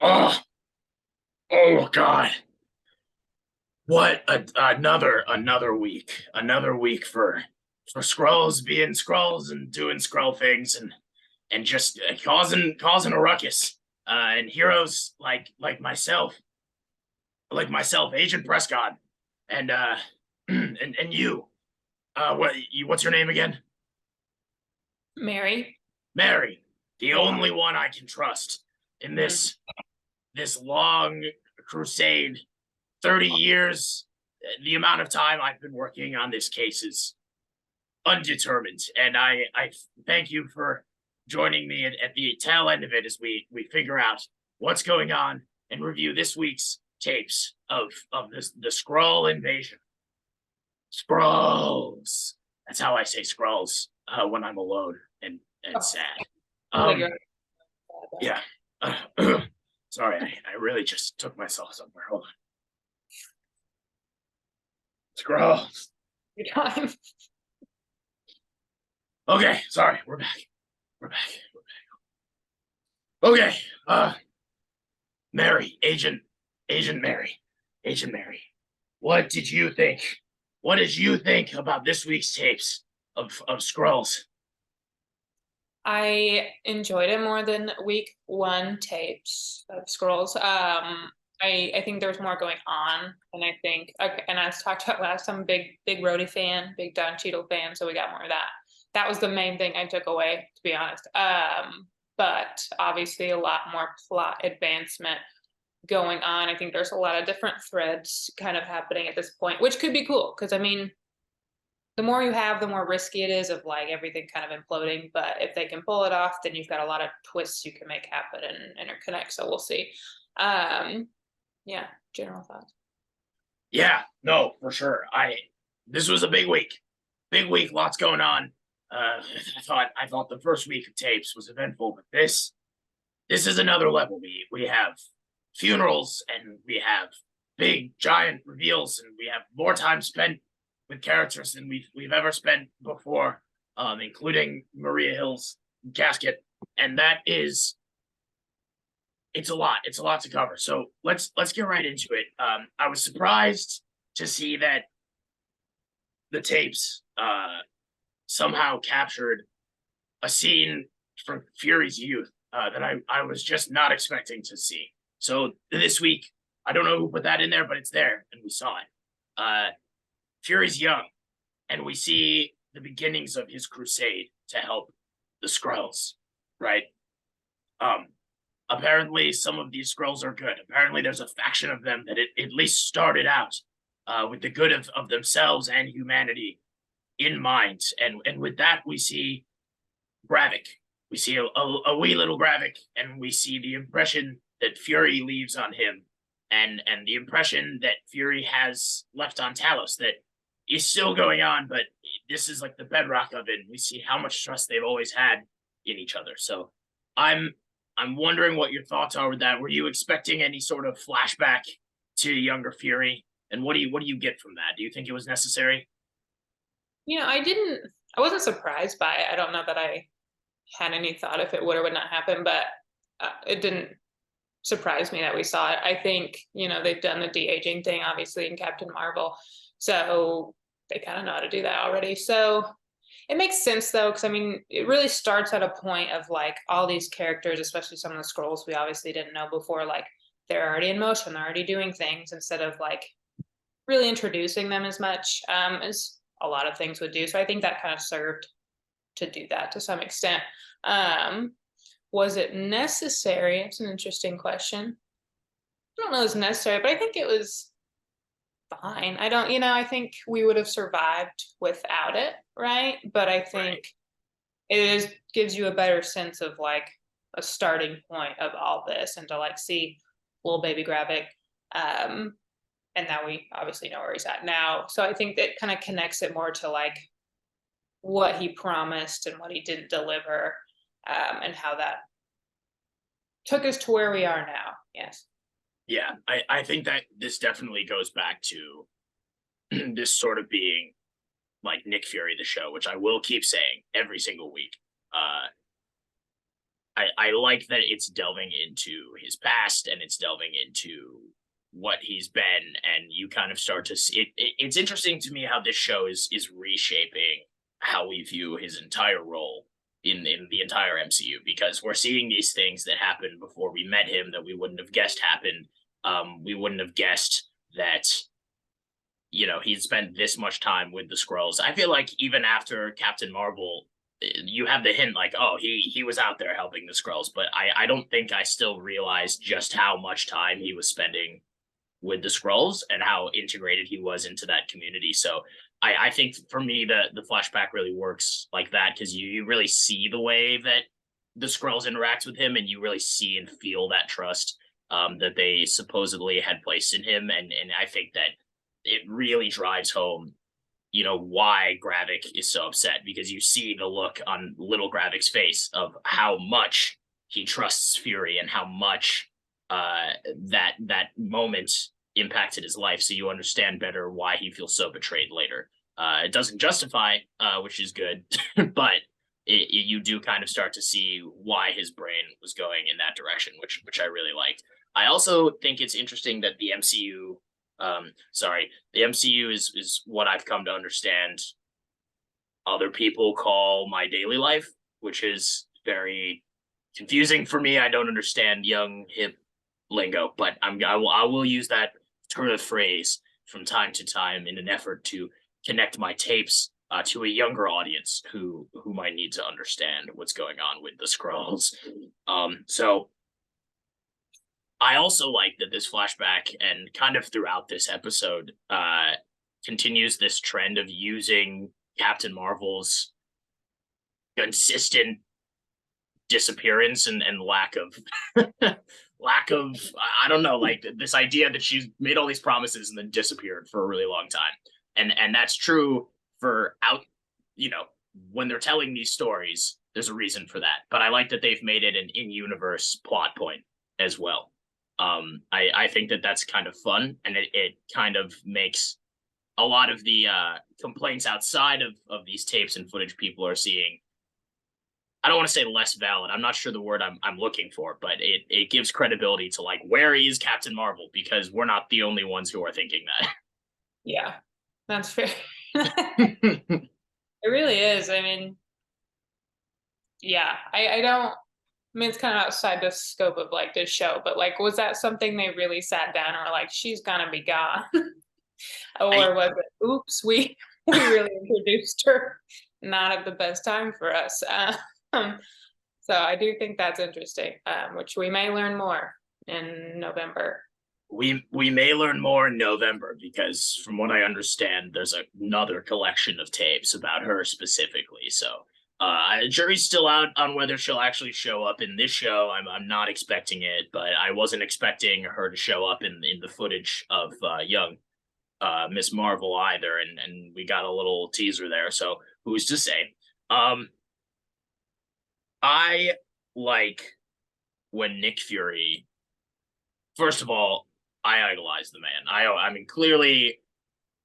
Oh, oh God. Another week. Another week for Skrulls being Skrulls and doing Skrull things and just causing a ruckus. And heroes like myself, Agent Prescod, and and you. What's your name again? Mary. Mary, the Yeah. only one I can trust in Mhm. this long crusade. 30 years, the amount of time I've been working on this case is undetermined. And I thank you for joining me at the tail end of it as we figure out what's going on and review this week's tapes of the Skrull invasion. Skrulls. That's how I say Skrulls when I'm alone and Oh, sad. sounds like you're. Um, yeah. Sorry, I really just took myself somewhere. Hold on. Skrulls. Your time. Okay, sorry, we're back. We're back. Okay. Mary, Agent Mary. Agent Mary. What did you think? What did you think about this week's tapes of Skrulls? I enjoyed it more than week one tapes of Scrolls. I think there's more going on, and I think okay, and I talked about last time, big Rhodey fan, big Don Cheadle fan, so we got more of that. That was the main thing I took away, to be honest. But obviously a lot more plot advancement going on. I think there's a lot of different threads kind of happening at this point, which could be cool because I mean the more you have, the more risky it is of like everything kind of imploding. But if they can pull it off, then you've got a lot of twists you can make happen and interconnect. So we'll see. Um, yeah, general thoughts. Yeah, no, for sure. This was a big week. Big week, lots going on. I thought the first week of tapes was eventful, but this is another level. We have funerals and we have big giant reveals and we have more time spent with characters than we've ever spent before, including Maria Hill's casket, and that is it's a lot. It's a lot to cover. So let's get right into it. I was surprised to see that the tapes somehow captured a scene from Fury's youth that I was just not expecting to see. So this week, I don't know who put that in there, but it's there, and we saw it. Fury's young, and we see the beginnings of his crusade to help the Skrulls, right? Um, Apparently, some of these Skrulls are good. Apparently, there's a faction of them that at least started out with the good of themselves and humanity in mind. And with that, we see Gravik. We see a wee little Gravik, and we see the impression that Fury leaves on him, and the impression that Fury has left on Talos that is still going on, but this is like the bedrock of it. We see how much trust they've always had in each other. So I'm I'm wondering what your thoughts are with that. Were you expecting any sort of flashback to younger Fury? And what do you get from that? Do you think it was necessary? I wasn't surprised by it. I don't know that I had any thought if it would or would not happen, but it didn't surprise me that we saw it. I think, they've done the de-aging thing, obviously, in Captain Marvel. So they kind of know how to do that already. So it makes sense though, because I mean, it really starts at a point of like all these characters, especially some of the scrolls we obviously didn't know before, like they're already in motion, they're already doing things instead of like really introducing them as much as a lot of things would do. So I think that kind of served to do that to some extent. Um, was it necessary? It's an interesting question. I don't know if it's necessary, but I think it was fine. I don't, I think we would have survived without it, right? But I Right. think it is gives you a better sense of like a starting point of all this and to like see little baby Gravik. Um, and now we obviously know where he's at now. So I think that kind of connects it more to like what he promised and what he didn't deliver, and how that took us to where we are now. Yes. Yeah, I think that this definitely goes back to this sort of being like Nick Fury the show, which I will keep saying every single week. Uh I like that it's delving into his past and it's delving into what he's been, and you kind of start to see it's interesting to me how this show is reshaping how we view his entire role in the entire MCU, because we're seeing these things that happened before we met him that we wouldn't have guessed happened. We wouldn't have guessed that he'd spent this much time with the Skrulls. I feel like even after Captain Marvel, you have the hint like, oh, he was out there helping the Skrulls, but I don't think I still realized just how much time he was spending with the Skrulls and how integrated he was into that community. So I think for me the flashback really works like that, because you really see the way that the Skrulls interact with him, and you really see and feel that trust that they supposedly had placed in him, and I think that it really drives home why Gravik is so upset, because you see the look on little Gravik's face of how much he trusts Fury and how much that moment impacted his life. So you understand better why he feels so betrayed later. It doesn't justify, which is good, but you do kind of start to see why his brain was going in that direction, which I really liked. I also think it's interesting that the MCU the MCU is what I've come to understand other people call my daily life, which is very confusing for me. I don't understand young hip lingo, but I will use that turn of phrase from time to time in an effort to connect my tapes to a younger audience who might need to understand what's going on with the Skrulls. So I also like that this flashback and kind of throughout this episode continues this trend of using Captain Marvel's consistent disappearance and lack of I don't know, like this idea that she's made all these promises and then disappeared for a really long time. And that's true for when they're telling these stories, there's a reason for that. But I like that they've made it an in-universe plot point as well. I think that that's kind of fun, and it kind of makes a lot of the complaints outside of these tapes and footage people are seeing, I don't want to say less valid. I'm not sure the word I'm looking for, but it gives credibility to like, where is Captain Marvel? Because we're not the only ones who are thinking that. Yeah, that's fair. It really is. I mean, yeah, I don't. I mean, it's kind of outside the scope of like this show, but like, was that something they really sat down or like, she's gonna be gone, or was it, oops, we really introduced her not at the best time for us? So I do think that's interesting, which we may learn more in November. We may learn more in November, because from what I understand, there's another collection of tapes about her specifically. So jury's still out on whether she'll actually show up in this show. I'm not expecting it, but I wasn't expecting her to show up in the footage of young Miss Marvel either, and we got a little teaser there. So who's to say? I like when Nick Fury. First of all, I idolize the man. I mean, clearly,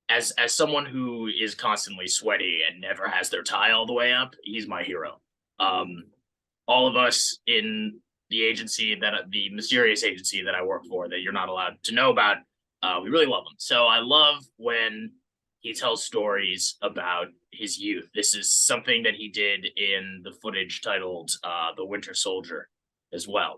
as someone who is constantly sweaty and never has their tie all the way up, he's my hero. All of us in the mysterious agency that I work for, that you're not allowed to know about, we really love him. So I love when he tells stories about his youth. This is something that he did in the footage titled "The Winter Soldier" as well.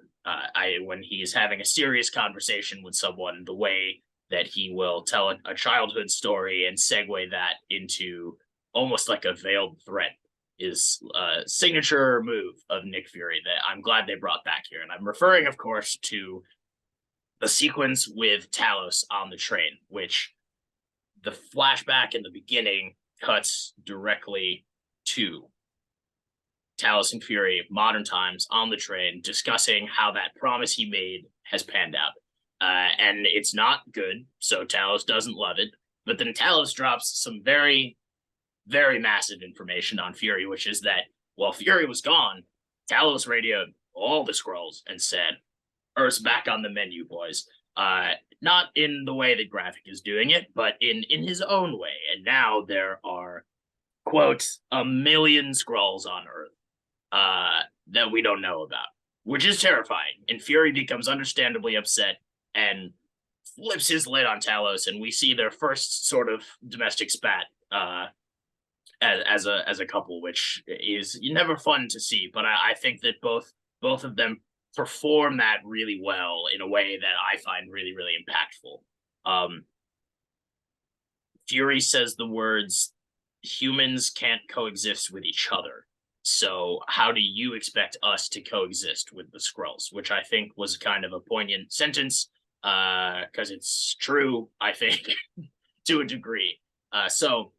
When he is having a serious conversation with someone, the way that he will tell a childhood story and segue that into almost like a veiled threat is a signature move of Nick Fury that I'm glad they brought back here. And I'm referring, of course, to the sequence with Talos on the train, which the flashback in the beginning cuts directly to Talos and Fury, modern times, on the train, discussing how that promise he made has panned out. And it's not good, so Talos doesn't love it. But then Talos drops some very, very massive information on Fury, which is that while Fury was gone, Talos radioed all the Skrulls and said, Earth's back on the menu, boys. Not in the way that Gravik is doing it, but in his own way. And now there are, quote, 1 million Skrulls on Earth that we don't know about. which is terrifying. And Fury becomes understandably upset and flips his lid on Talos, and we see their first sort of domestic spat as a couple, which is never fun to see. But I think that both of them perform that really well in a way that I find really, really impactful. Fury says the words, humans can't coexist with each other. So how do you expect us to coexist with the Skrulls? Which I think was kind of a poignant sentence, because it's true, I think, to a degree. So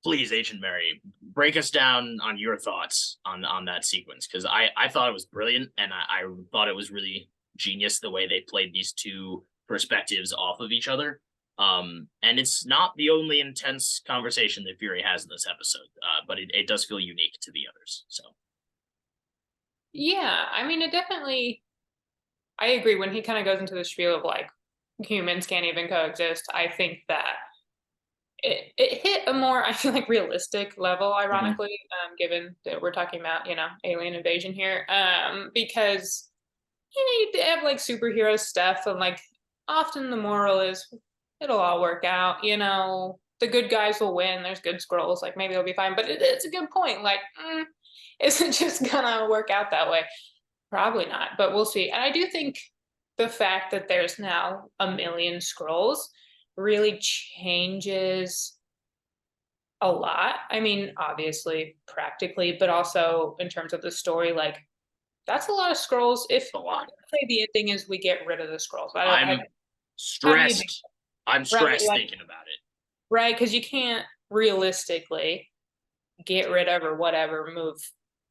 please, Agent Mary, break us down on your thoughts on that sequence, because I thought it was brilliant, and I thought it was really genius the way they played these two perspectives off of each other. And it's not the only intense conversation that Fury has in this episode, but it does feel unique to the others. So, yeah, I mean, it definitely. I agree when he kind of goes into the spiel of like humans can't even coexist. I think that it hit a more, I feel like, realistic level, ironically, given that we're talking about, alien invasion here. Because you have like superhero stuff, and like often the moral is it'll all work out, the good guys will win, there's good Skrulls, like maybe it'll be fine. But it's a good point, like isn't just gonna work out that way. Probably not, but we'll see. And I do think the fact that there's now 1 million Skrulls really changes a lot. I mean, obviously, practically, but also in terms of the story, like that's a lot of Skrulls. If a lot. say the ending is we get rid of the Skrulls, I'm stressed. I'm stressed Right, thinking about it. right? Because you can't realistically get rid of or whatever move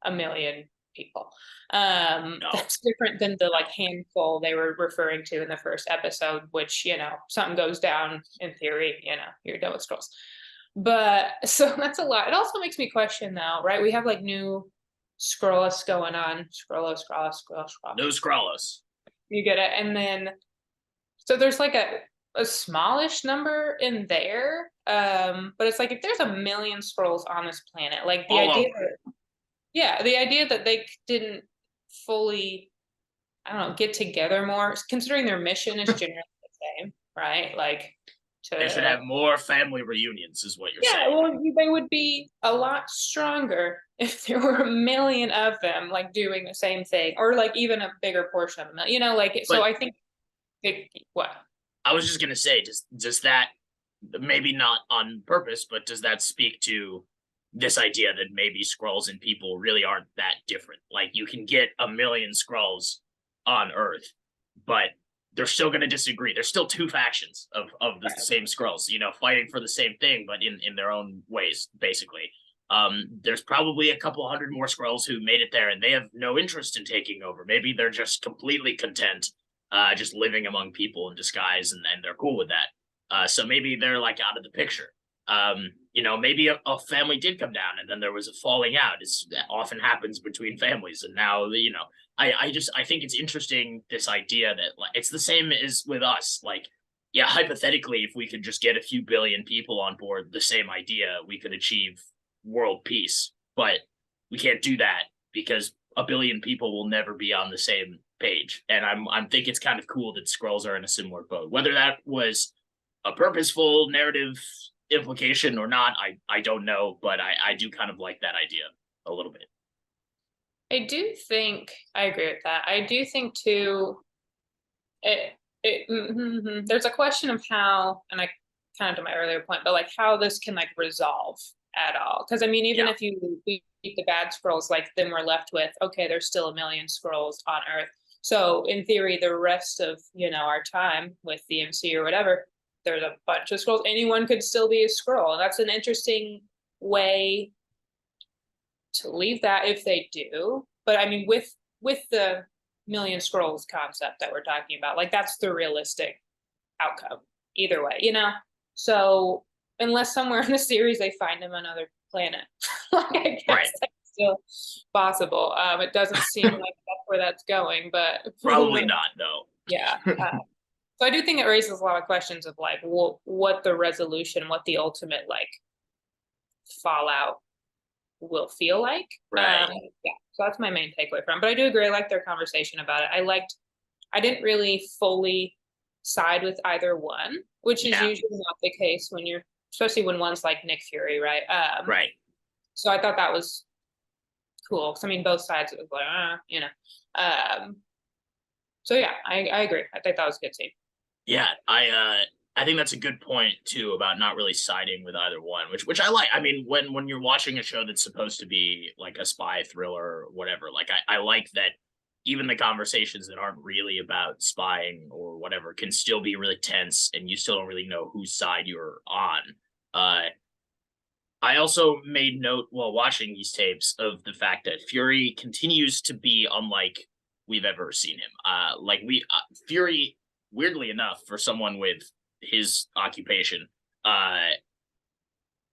1 million people. No. That's different than the like handful they were referring to in the first episode, which something goes down in theory, you're done with Skrulls. But so that's a lot. It also makes me question though, right? We have like new Skrullos going on. Skrullos. No Skrullos. You get it. And then so there's like a smallish number in there. But it's like if there's 1 million Skrulls on this planet, like the idea that, yeah, the idea that they didn't fully, I don't know, get together more, considering their mission is generally the same, right? Like they should have more family reunions, is what you're saying. Yeah, well, they would be a lot stronger if there were 1 million of them, like doing the same thing, or like even a bigger portion of 1 million. So I think what I was just gonna say, does that, maybe not on purpose, but does that speak to this idea that maybe Skrulls and people really aren't that different? Like you can get 1 million Skrulls on Earth, but they're still going to disagree. There's still two factions of the same Skrulls, fighting for the same thing, but in their own ways, basically. There's probably a couple hundred more Skrulls who made it there, and they have no interest in taking over. Maybe they're just completely content, just living among people in disguise, and they're cool with that. So maybe they're like out of the picture. Maybe a family did come down, and then there was a falling out. That often happens between families, and now I think it's interesting, this idea that like it's the same as with us. Like, yeah, hypothetically, if we could just get a few billion people on board the same idea, we could achieve world peace. But we can't do that because 1 billion people will never be on the same page. And I'm think it's kind of cool that Skrulls are in a similar boat. Whether that was a purposeful narrative implication or not, I don't know, but I do kind of like that idea a little bit. I do think I agree with that. I do think too, there's a question of how, and I kind of to my earlier point, but like how this can like resolve at all. Because I mean, even if you beat the bad Skrulls, like then we're left with, okay, there's still 1 million Skrulls on Earth. So in theory, the rest of our time with the MC or whatever, there's a bunch of Skrulls. Anyone could still be a Skrull. That's an interesting way to leave that if they do. But I mean, with the 1 million Skrulls concept that we're talking about, like that's the realistic outcome either way, So unless somewhere in the series they find them on another planet, like I guess that's still possible. It doesn't seem like that's where that's going, but probably not, though. Yeah. So I do think it raises a lot of questions of like what the resolution, what the ultimate like fallout will feel like. Right. Yeah. So that's my main takeaway from. But I do agree. I like their conversation about it. I didn't really fully side with either one, which is Yeah, usually not the case when you're, especially when one's like Nick Fury, right? right. So I thought that was cool. Cause I mean, both sides, it was like, Um, so yeah, I agree. I think that was a good scene. Yeah, I think that's a good point too about not really siding with either one, which I like. I mean, when you're watching a show that's supposed to be like a spy thriller or whatever, like I like that even the conversations that aren't really about spying or whatever can still be really tense and you still don't really know whose side you're on. Uh I also made note while watching these tapes of the fact that Fury continues to be unlike we've ever seen him. Fury, weirdly enough, for someone with his occupation, uh,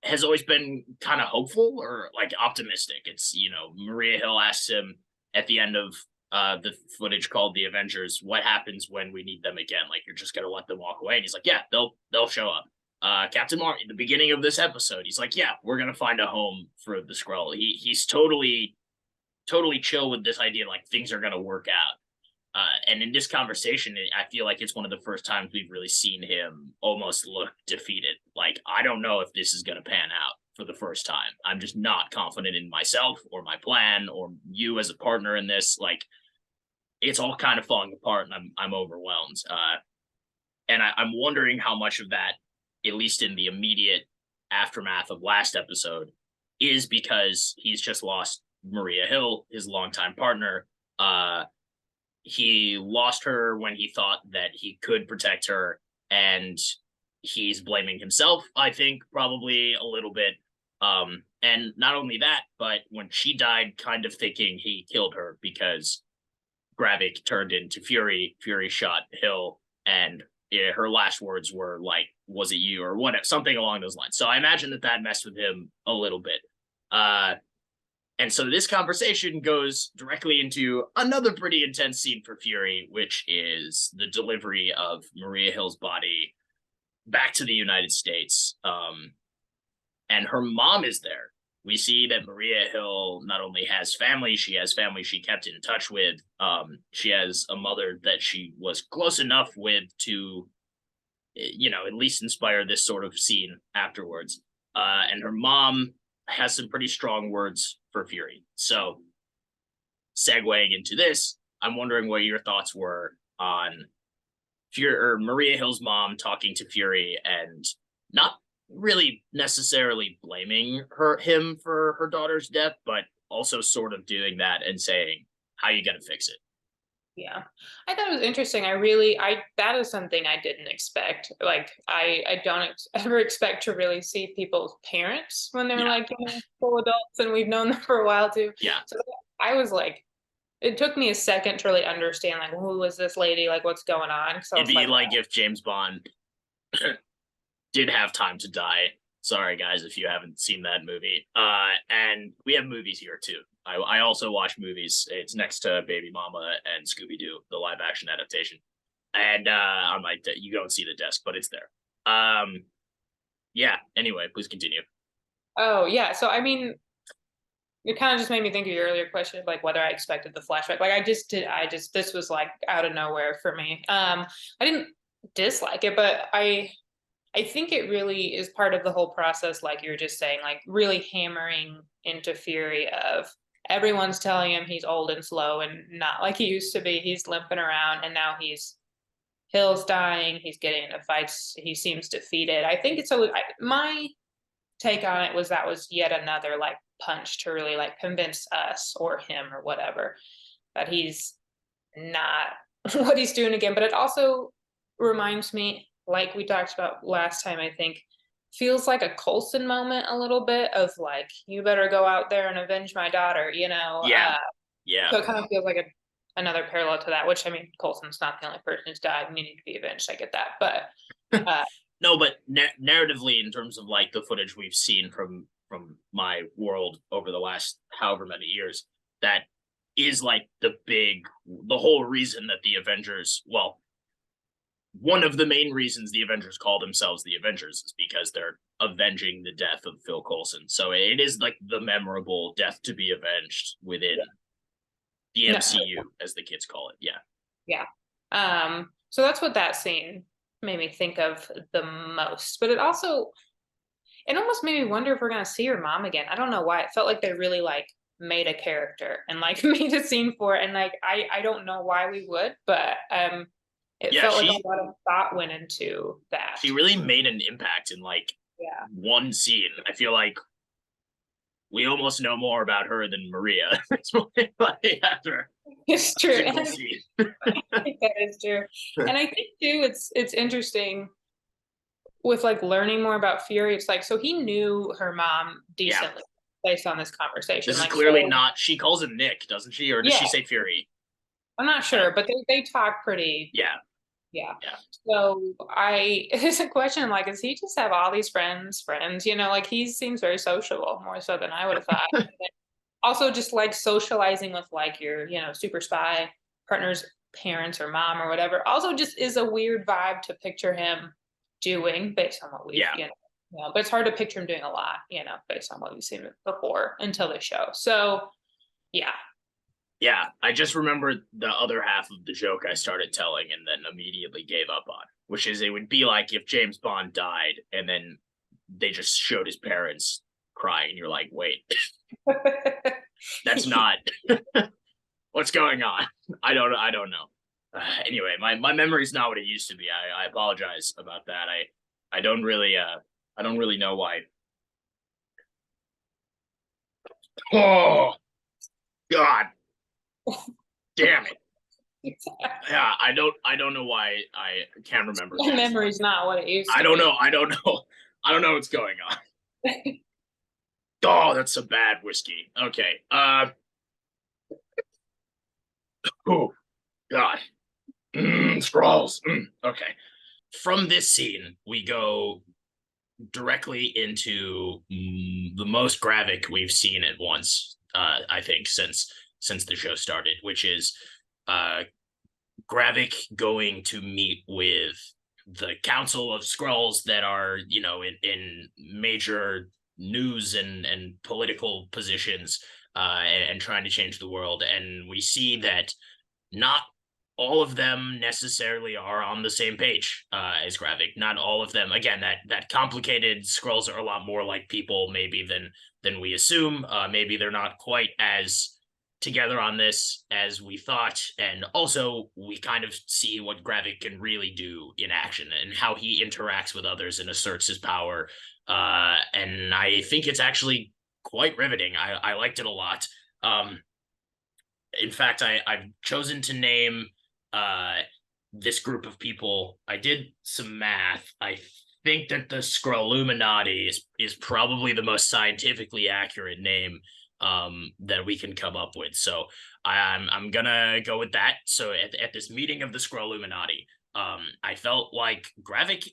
has always been kind of hopeful or like optimistic. It's Maria Hill asks him at the end of the footage called "The Avengers," what happens when we need them again? Like you're just gonna let them walk away? And he's like, yeah, they'll show up. Captain Marvel, in the beginning of this episode, he's like, yeah, we're gonna find a home for the Skrull. He's totally chill with this idea, like things are gonna work out. And in this conversation, I feel like it's one of the first times we've really seen him almost look defeated. Like, I don't know if this is going to pan out for the first time. I'm just not confident in myself or my plan or you as a partner in this. Like, it's all kind of falling apart, and I'm overwhelmed. And I'm wondering how much of that, at least in the immediate aftermath of last episode, is because he's just lost Maria Hill, his longtime partner. He lost her when he thought that he could protect her, and he's blaming himself, I think, probably a little bit. And not only that, but when she died, kind of thinking he killed her because Gravik turned into Fury. Fury shot Hill, and her last words were like, "Was it you?" or what, something along those lines. So I imagine that messed with him a little bit. And so this conversation goes directly into another pretty intense scene for Fury, which is the delivery of Maria Hill's body back to the United States. And her mom is there. We see that Maria Hill not only has family, she has family she kept in touch with. She has a mother that she was close enough with to, at least inspire this sort of scene afterwards. And her mom has some pretty strong words for Fury. So, segueing into this, I'm wondering what your thoughts were on Fury or Maria Hill's mom talking to Fury and not really necessarily blaming him for her daughter's death, but also sort of doing that and saying, "How you gonna fix it?" Yeah. I thought it was interesting. I that is something I didn't expect. Like I don't ever expect to really see people's parents when they're Yeah, like, full adults and we've known them for a while too. yeah. So I was like, it took me a second to really understand like who is this lady, like what's going on. So I It'd was be like, like if James Bond did have time to die. Sorry, guys, if you haven't seen that movie. And we have movies here too. I also watch movies. It's next to Baby Mama and Scooby Doo, the live action adaptation. And I'm like, you don't see the desk, but it's there. Yeah. Anyway, please continue. oh yeah. So I mean, it kind of just made me think of your earlier question of like whether I expected the flashback. Like this was like out of nowhere for me. I didn't dislike it, but I think it really is part of the whole process, like you're just saying, like really hammering into Fury of everyone's telling him he's old and slow and not like he used to be. He's limping around and now Hill's dying, he's getting into fights, he seems defeated. I think my take on it was that was yet another like punch to really like convince us or him or whatever that he's not what he's doing again. But it also reminds me, like we talked about last time, I think, feels like a Coulson moment a little bit of like, you better go out there and avenge my daughter, Yeah. Yeah. so it kind of feels like another parallel to that, which I mean, Coulson's not the only person who's died and needing to be avenged. I get that. But No, but narratively, in terms of like the footage we've seen from my world over the last however many years, that is like the whole reason that the Avengers, well, one of the main reasons the Avengers call themselves the Avengers is because they're avenging the death of Phil Coulson. So it is like the memorable death to be avenged within The No. MCU, as the kids call it. Yeah. Yeah. So that's what that scene made me think of the most. But it almost made me wonder if we're gonna see her mom again. I don't know why. It felt like they really like made a character and like made a scene for it. And like I don't know why we would, but it Yeah, felt like a lot of thought went into that. she really made an impact in like Yeah. one scene. I feel like we almost know more about her than Maria. Like, after It's a true. single scene. I think that is true. And I think too it's interesting with like learning more about Fury. It's like so he knew her mom decently based on this conversation. This is like clearly so, not. She calls him Nick, doesn't she? Or does she say Fury? I'm not sure, but they talk pretty. Yeah. Yeah. So it's a question like, does he just have all these friends? You know, like he seems very sociable, more so than I would have thought. Also, just like socializing with like your, you know, super spy partner's parents or mom or whatever. Also, just is a weird vibe to picture him doing based on what we've, you know, but it's hard to picture him doing a lot, you know, based on what we've seen before until the show. So, yeah. Yeah, I just remembered the other half of the joke I started telling and then immediately gave up on, which is it would be like if James Bond died and then they just showed his parents crying and you're like, wait, that's not what's going on. I don't know. Anyway, my memory's not what it used to be. I apologize about that. I don't really know why. Oh God. Damn it. Yeah, I don't know why I can't remember. My memory's not what it used to I don't be. know. I don't know what's going on. Oh, that's some bad whiskey. Okay. Oh God. Scrolls. Okay. From this scene, we go directly into the most graphic we've seen at once. I think since the show started, which is Gravik going to meet with the Council of Skrulls that are, you know, in major news and political positions, and trying to change the world. And we see that not all of them necessarily are on the same page as Gravik. Not all of them. Again, that complicated Skrulls are a lot more like people, maybe than we assume. Maybe they're not quite as together on this as we thought, and also we kind of see what Gravik can really do in action and how he interacts with others and asserts his power. And I think it's actually quite riveting. I liked it a lot. In fact, I've chosen to name this group of people. I did some math. I think that the Skrull is probably the most scientifically accurate name that we can come up with. So I'm gonna go with that. So at this meeting of the Skrull, I felt like Gravik,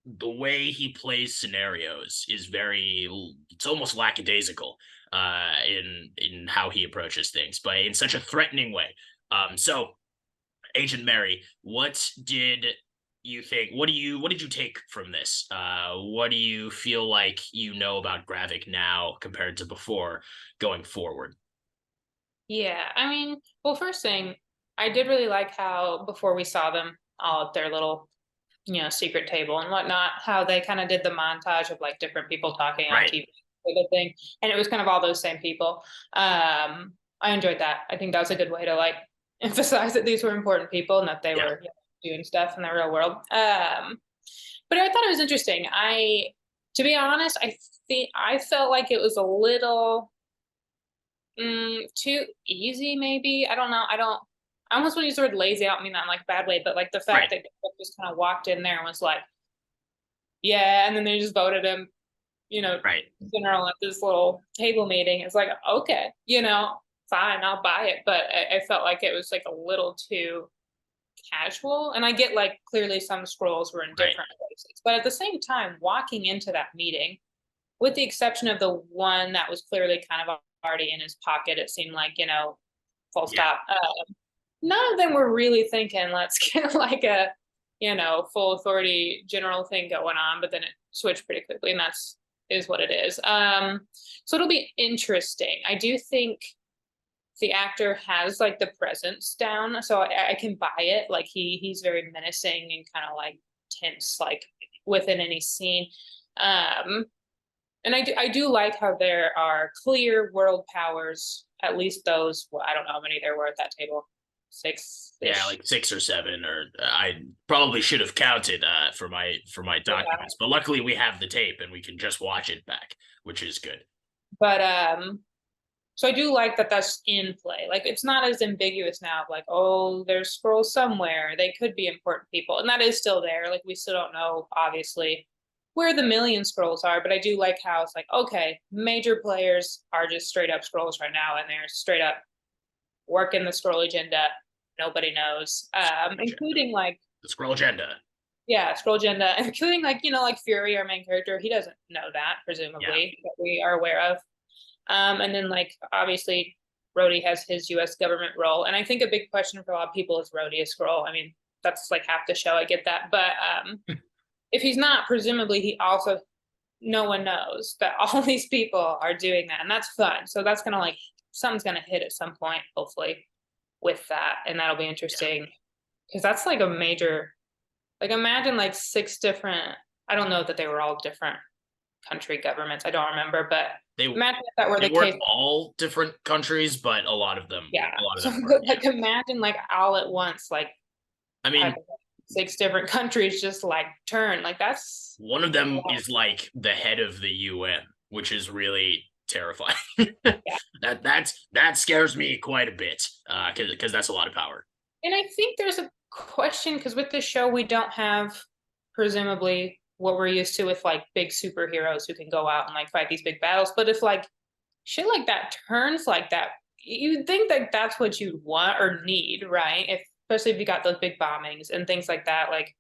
the way he plays scenarios is it's almost lackadaisical in how he approaches things, but in such a threatening way. So Agent Mary, what did you think? What did you take from this? What do you feel like you know about Gravik now compared to before going forward? Yeah, I mean, well, first thing, I did really like how before we saw them all at their little, you know, secret table and whatnot, how they kind of did the montage of like different people talking on Right. TV, sort of thing, and it was kind of all those same people. I enjoyed that. I think that was a good way to like emphasize that these were important people and that they Yeah. were, you know, doing stuff in the real world. But I thought it was interesting. To be honest, I felt like it was a little too easy, maybe. I don't know. I almost want to use the word lazy. I don't mean that in like a bad way, but like the fact that they just kind of walked in there and was like, yeah, and then they just voted him, you know, general at this little table meeting. It's like, okay, you know, fine, I'll buy it. But I felt like it was like a little too casual. And I get like clearly some scrolls were in different places, but at the same time, walking into that meeting, with the exception of the one that was clearly kind of already in his pocket, it seemed like, you know, full stop. None of them were really thinking, let's get like a, you know, full authority general thing going on, but then it switched pretty quickly, and is what it is. So it'll be interesting. I do think the actor has like the presence down, so I can buy it. Like he's very menacing and kind of like tense, like within any scene. And I do like how there are clear world powers, at least those, well, I don't know how many there were at that table. Six. Yeah, like 6 or 7, or I probably should have counted for my documents, but luckily we have the tape and we can just watch it back, which is good. But so I do like that that's in play. Like it's not as ambiguous now, like, oh, there's scrolls somewhere. They could be important people. And that is still there. Like we still don't know, obviously, where the million scrolls are, but I do like how it's like, okay, major players are just straight up scrolls right now, and they're straight up working the scroll agenda. Nobody knows. Including like the scroll agenda. Yeah, scroll agenda, including like, like Fury, our main character. He doesn't know that, presumably, that we are aware of. And then like obviously Rhodey has his US government role. And I think a big question for a lot of people is Rhodey a scroll? I mean, that's like half the show, I get that. But if he's not, presumably he also, no one knows that all these people are doing that. And that's fun. So that's gonna like, something's gonna hit at some point, hopefully, with that. And that'll be interesting. Because that's like a major, like imagine like 6 different, I don't know that they were all different country governments. I don't remember, but imagine if that were the case. All different countries, but a lot of them. Yeah. A lot of so, them were, like imagine like all at once, like I mean, 6 different countries just like turn. Like that's one of them is like the head of the UN, which is really terrifying. That scares me quite a bit, because that's a lot of power. And I think there's a question, because with this show we don't have presumably what we're used to with like big superheroes who can go out and like fight these big battles. But if like shit like that turns like that, you'd think that that's what you'd want or need, right? Especially if you got those big bombings and things like that. Like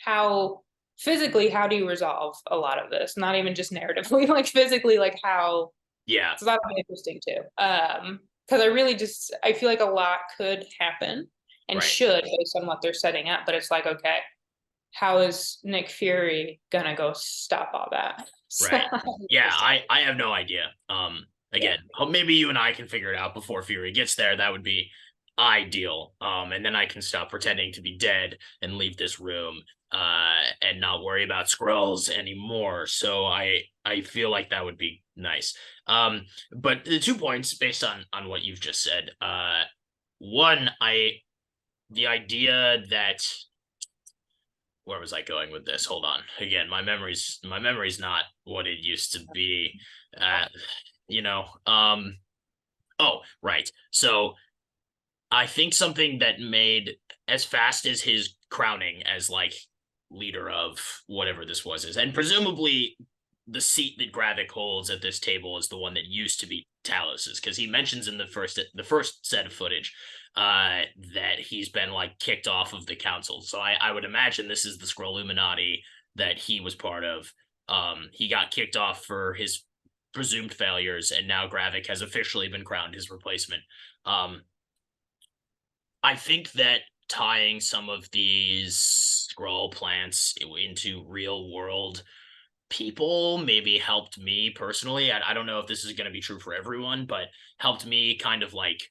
how physically, how do you resolve a lot of this? Not even just narratively, like physically, like how. Yeah. So that'll be interesting too. Because I feel like a lot could happen and should based on what they're setting up. But it's like, okay, how is Nick Fury gonna go stop all that? Right. Yeah, I have no idea. Again, maybe you and I can figure it out before Fury gets there. That would be ideal. And then I can stop pretending to be dead and leave this room and not worry about scrolls anymore. So I feel like that would be nice. But the 2 points based on what you've just said. One, the idea that, where was I going with this? Hold on. Again, my memory's not what it used to be. Oh, right. So I think something that made, as fast as his crowning as like leader of whatever this was, and presumably the seat that Gravik holds at this table is the one that used to be Talos's, because he mentions in the first set of footage that he's been like kicked off of the council. So I would imagine this is the Skrull Illuminati that he was part of. He got kicked off for his presumed failures, and now Gravik has officially been crowned his replacement. I think that tying some of these Skrull plants into real world people maybe helped me personally. I don't know if this is going to be true for everyone, but helped me kind of like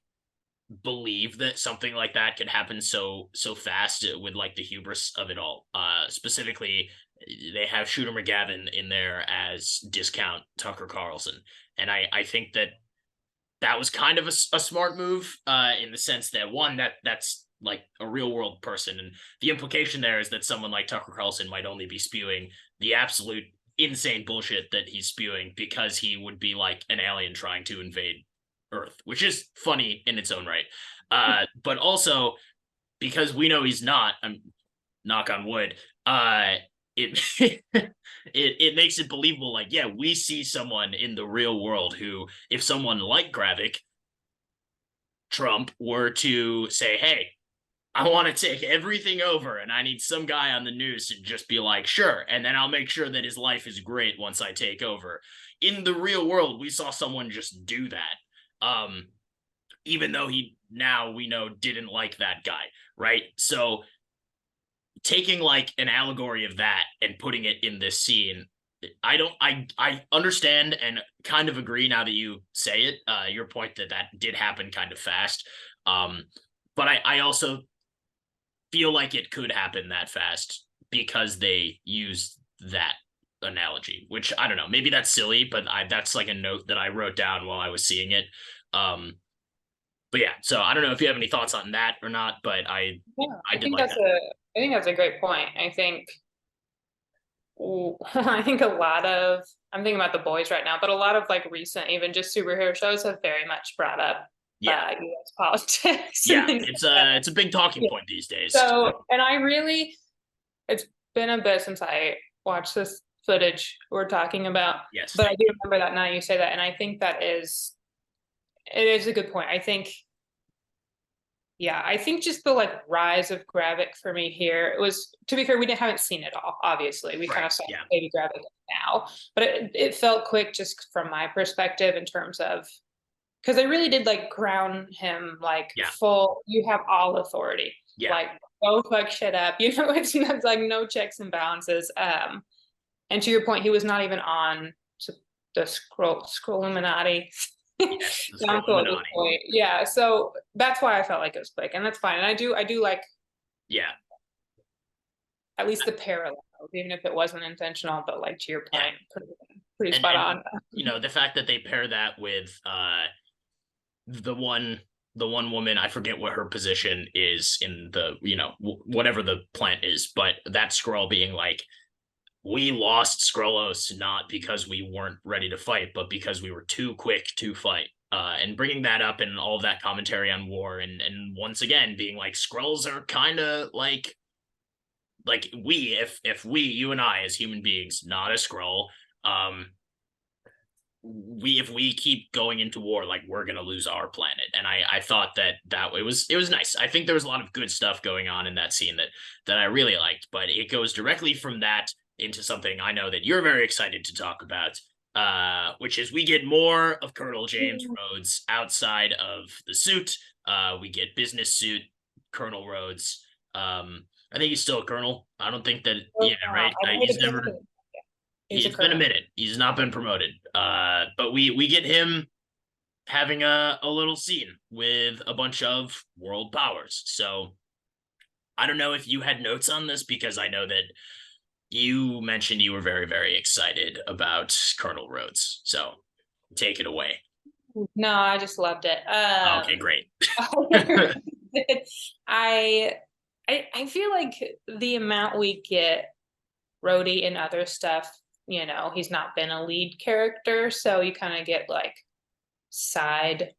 believe that something like that could happen so fast with like the hubris of it all. Specifically, they have Shooter McGavin in there as discount Tucker Carlson, and I think that was kind of a smart move in the sense that, one, that's like a real world person, and the implication there is that someone like Tucker Carlson might only be spewing the absolute insane bullshit that he's spewing because he would be like an alien trying to invade Earth, which is funny in its own right. But also because we know he's not, knock on wood, it it makes it believable. Like, yeah, we see someone in the real world who, if someone like Gravik, Trump, were to say, hey, I want to take everything over and I need some guy on the news to just be like, sure, and then I'll make sure that his life is great once I take over. In the real world, we saw someone just do that. Even though he, now we know, didn't like that guy, right? So taking like an allegory of that and putting it in this scene I understand and kind of agree now that you say it, your point that that did happen kind of fast. But I also feel like it could happen that fast because they used that analogy, which I don't know, maybe that's silly, but that's like a note that I wrote down while I was seeing it. Um, but yeah, so I don't know if you have any thoughts on that or not, but Yeah, I did like that. I think that's a great point. I think I think a lot of I'm thinking about The Boys right now, but a lot of like recent, even just superhero shows have very much brought up Yeah, US politics and yeah, things like that. it's a big talking Yeah. point these days. So, and I really, it's been a bit since I watched this footage we're talking about, Yes, but I do remember that now you say that, and I think it is a good point. I think, yeah, I think just the like rise of Gravik for me here, it was, to be fair, haven't seen it all, obviously. We kind right, of saw yeah, Baby Gravik now, but it felt quick just from my perspective in terms of, because they really did like ground him like yeah, full, you have all authority, yeah, like go fuck shit up, it's like no checks and balances. And to your point, he was not even on the scroll Illuminati yes, the scroll council at this Illuminati. point. Yeah, so that's why I felt like it was quick, and that's fine. And I do like Yeah, at least the parallels, even if it wasn't intentional. But like to your yeah, point, pretty spot and on. you know the fact that they pair that with the one the one woman, I forget what her position is in the, you know, whatever the plant is, but that scroll being like, we lost Skrullos not because we weren't ready to fight, but because we were too quick to fight. And bringing that up and all of that commentary on war, and once again being like, Skrulls are kind of like we, if we, you and I as human beings, not a Skrull, um, we, if we keep going into war, like, we're gonna lose our planet. And I thought that it was nice. I think there was a lot of good stuff going on in that scene that I really liked, but it goes directly from that into something I know that you're very excited to talk about, which is we get more of Colonel James Rhodes outside of the suit. We get business suit Colonel Rhodes. I think he's still a colonel. I don't think that, yeah, right. He's never, He's a it's been a colonel. minute. He's not been promoted. But we get him having a little scene with a bunch of world powers. So I don't know if you had notes on this, because I know that you mentioned you were very, very excited about Colonel Rhodes. So take it away. No, I just loved it. Okay, great. I I feel like the amount we get Rhodey and other stuff, he's not been a lead character, so you kind of get like side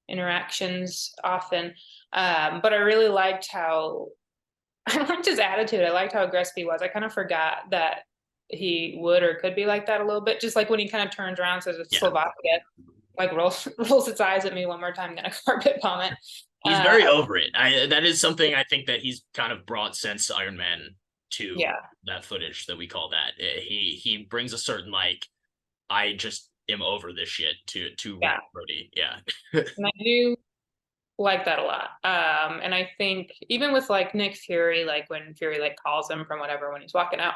interactions often. But I really liked how I liked his attitude. I liked how aggressive he was. I kind of forgot that he would or could be like that a little bit. Just like when he kind of turns around, says it's Yeah. Slovakia, like rolls its eyes at me one more time, gonna carpet bomb it. He's very over it. That is something I think that he's kind of brought since Iron Man 2, Yeah. that footage that we call that. He brings a certain, like, I just am over this shit to Yeah. Rhodey. Yeah. And I do like that a lot. And I think even with like Nick Fury, like when Fury like calls him from whatever when he's walking out,